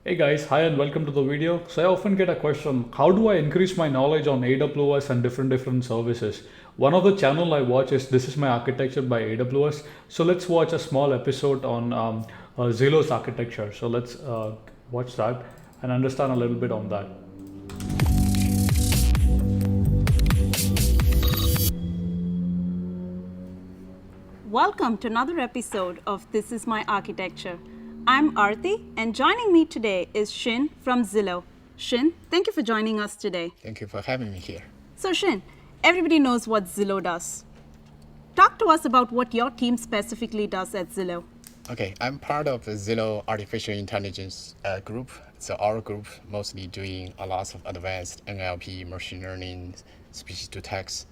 Hey guys, hi and welcome to the video. So I often get a question, how do I increase my knowledge on AWS and different services? One of the channel I watch is This Is My Architecture by AWS. So let's watch a small episode on Zillow's architecture. So let's watch that and understand a little bit on that. Welcome to another episode of This Is My Architecture. I'm Arti, and joining me today is Shin from Zillow. Shin, thank you for joining us today. Thank you for having me here. So, Shin, everybody knows what Zillow does. Talk to us about what your team specifically does at Zillow. Okay, I'm part of the Zillow Artificial Intelligence group. So our group mostly doing a lot of advanced NLP, machine learning, speech-to-text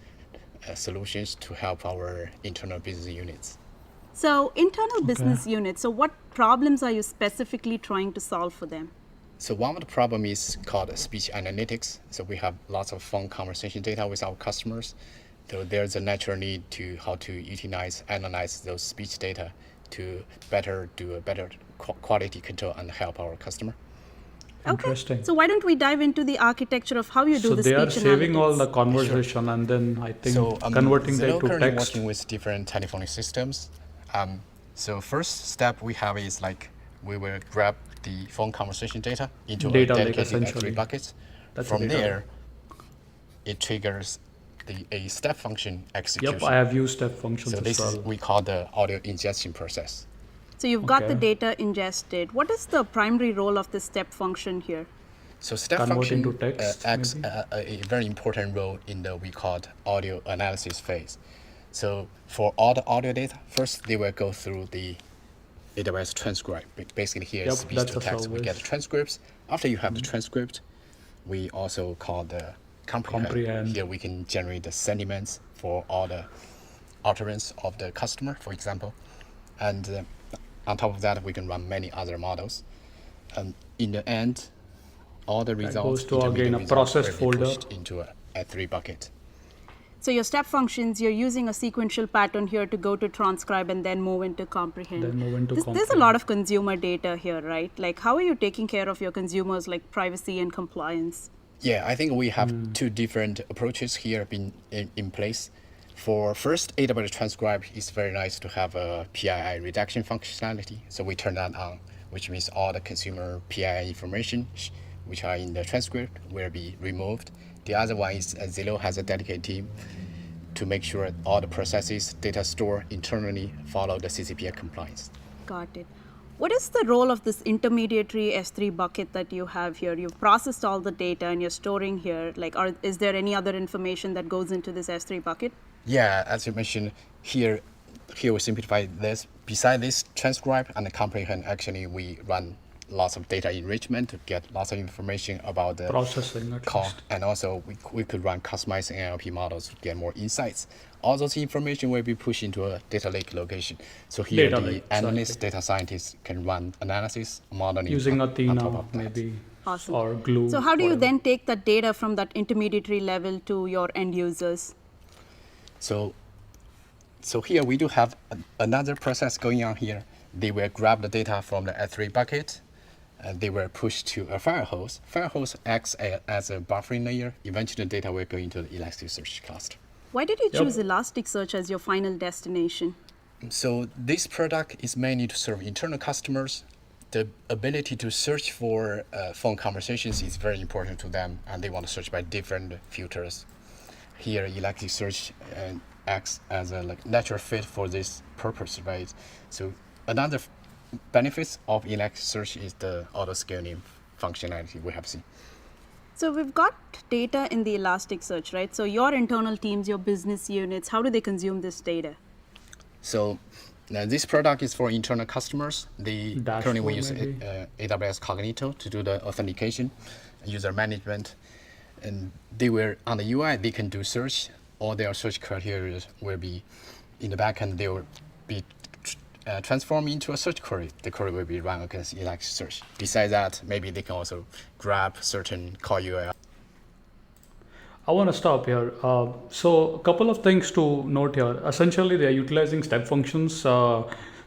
solutions to help our internal business units. So, internal business units, so what problems are you specifically trying to solve for them? So one of the problem is called speech analytics. So we have lots of phone conversation data with our customers. So there's a natural need to how to utilize, analyze those speech data to do a better quality control and help our customer. Interesting. So, why don't we dive into the architecture of how you do So the they are speech saving analytics? all the conversation and then I think converting Zillow that to currently text. working with different telephonic systems. So first step we have is like we will grab the phone conversation data into Data a lake, dedicated essentially. S3 buckets. That's a From data there, it triggers a step function execution. Yep, I have used step functions So as this is well. we call the audio ingestion process. So, you've got the Okay. data ingested. What is the primary role of the step function here? So step Converting function to text, acts maybe? a very important role in the we called audio analysis phase. So for all the audio data, first they will go through the AWS transcribe. Basically here is Yep, speech that's to a text. We get service. transcripts. After you have the transcript, we also call the comprehend. Comprehend. Here we can generate the sentiments for all the utterance of the customer, for example. And on top of that, we can run many other models. And in the end, all the results, goes to, again, intermediate a results process will be folder. pushed into a S3 bucket. So your step functions, you're using a sequential pattern here to go to transcribe and then move into comprehend. Then move into There's a comprehend. lot of consumer data here, right? Like, how are you taking care of your consumers, like privacy and compliance? Yeah, I think we have two different approaches here been in place. For first, AWS Transcribe is very nice to have a PII redaction functionality. So we turn that on, which means all the consumer PII information, which are in the transcript, will be removed. The other one is Zillow has a dedicated team to make sure all the processes, data stored internally follow the CCPA compliance. Got it. What is the role of this intermediary S3 bucket that you have here? You've processed all the data and you're storing here. Like, is there any other information that goes into this S3 bucket? Yeah, as you mentioned, here we simplify this. Beside this transcribe and comprehend, actually we run lots of data enrichment to get lots of information about the Processing at call, least. and also we could run customized NLP models to get more insights. All those information will be pushed into a data lake location. So here Data the lake, analysts, exactly. data scientists can run analysis, modeling Using on top Athena, of that. maybe, Awesome. or Glue. So, how do you whatever. then take that data from that intermediary level to your end users? So here we do have another process going on here. They will grab the data from the S3 bucket, and they will push to a Firehose. Firehose acts as a buffering layer. Eventually, the data will go into the Elasticsearch cluster. Why did you Yep. choose Elasticsearch as your final destination? So this product is mainly to serve internal customers. The ability to search for phone conversations is very important to them, and they want to search by different filters. Here, Elasticsearch acts as a natural fit for this purpose, right? So another benefits of Elasticsearch is the auto scaling functionality we have seen. So we've got data in the Elasticsearch, right? So your internal teams, your business units, how do they consume this data? So now this product is for internal customers. They currently we use Dashboard, maybe? AWS Cognito to do the authentication, user management, and they will on the UI they can do search. All their search criteria will be in the backend. They will be transformed into a search query. The query will be run against Elasticsearch. Besides that, maybe they can also grab certain core URL. I want to stop here. So, a couple of things to note here. Essentially, they are utilizing step functions.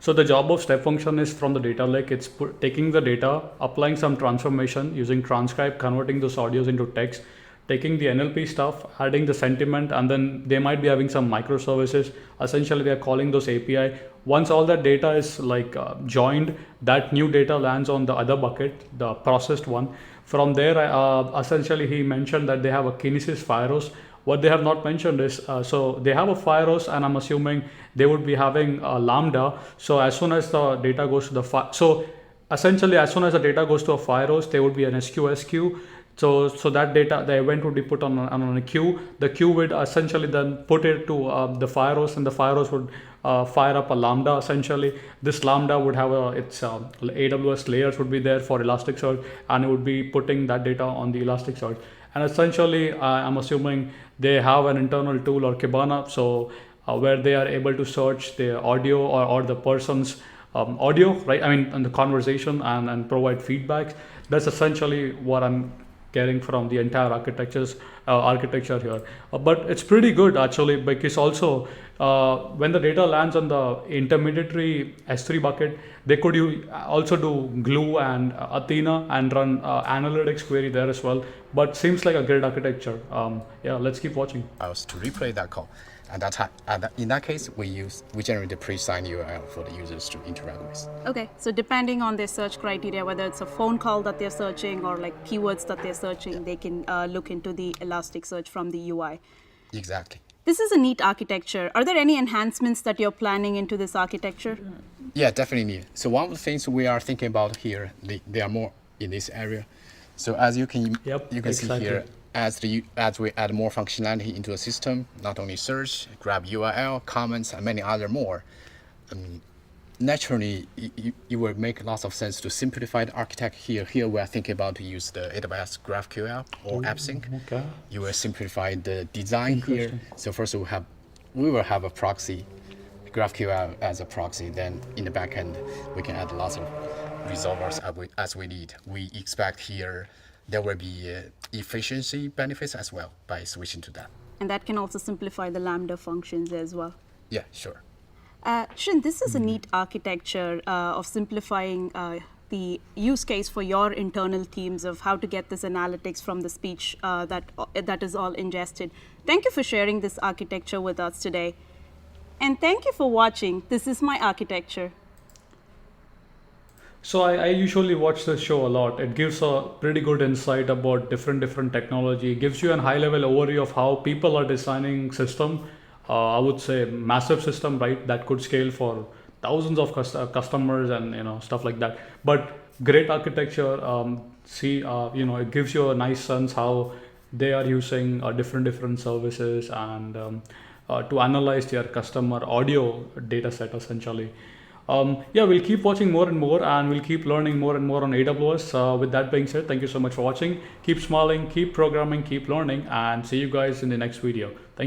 So the job of step function is from the data lake. It's taking the data, applying some transformation using transcribe, converting those audios into text, taking the NLP stuff, adding the sentiment, and then they might be having some microservices. Essentially, they are calling those API. Once all that data is like joined, that new data lands on the other bucket, the processed one. From there, essentially, he mentioned that they have a Kinesis Firehouse. What they have not mentioned is, so they have a Firehouse, and I'm assuming they would be having a Lambda. So as soon as the data goes to the so essentially, as soon as the data goes to a Firehouse, there would be an SQS queue. So that data, the event would be put on a queue. The queue would essentially then put it to the Firehouse, and the Firehouse would fire up a Lambda. Essentially, this Lambda would have its AWS layers would be there for Elasticsearch, and it would be putting that data on the Elasticsearch. And essentially, I'm assuming they have an internal tool or Kibana, so where they are able to search the audio or the person's audio, right? I mean, and the conversation and provide feedback. That's essentially what I'm getting from the entire architecture here. But it's pretty good actually, because also when the data lands on the intermediary S3 bucket, they could also do Glue and Athena and run analytics query there as well. But seems like a great architecture. Yeah, let's keep watching. Us to replay that call. And in that case, we generate the pre-signed URL for the users to interact with. Okay, so depending on their search criteria, whether it's a phone call that they're searching or like keywords that they're searching, they can look into the Elasticsearch from the UI. Exactly. This is a neat architecture. Are there any enhancements that you're planning into this architecture? Yeah, definitely. So one of the things we are thinking about here, they are more in this area. So as you can see here, as we add more functionality into the system, not only search, grab URL, comments, and many other more, naturally, it will make lots of sense to simplify the architecture here. Here we are thinking about to use the AWS GraphQL or AppSync. Okay. You will simplify the design here. So first we will have a proxy, GraphQL as a proxy. Then in the backend, we can add lots of resolvers as we need. We expect here there will be efficiency benefits as well by switching to that. And that can also simplify the Lambda functions as well. Yeah, sure. Shin, this is a neat architecture of simplifying the use case for your internal teams of how to get this analytics from the speech that is all ingested. Thank you for sharing this architecture with us today. And thank you for watching. This is my architecture. So I usually watch this show a lot. It gives a pretty good insight about different technology. It gives you a high-level overview of how people are designing system. I would say massive system, right? That could scale for thousands of customers and stuff like that. But great architecture. It gives you a nice sense how they are using different services and to analyze their customer audio data set essentially. We'll keep watching more and more, and we'll keep learning more and more on AWS. With that being said, thank you so much for watching. Keep smiling, keep programming, keep learning, and see you guys in the next video. Thank you.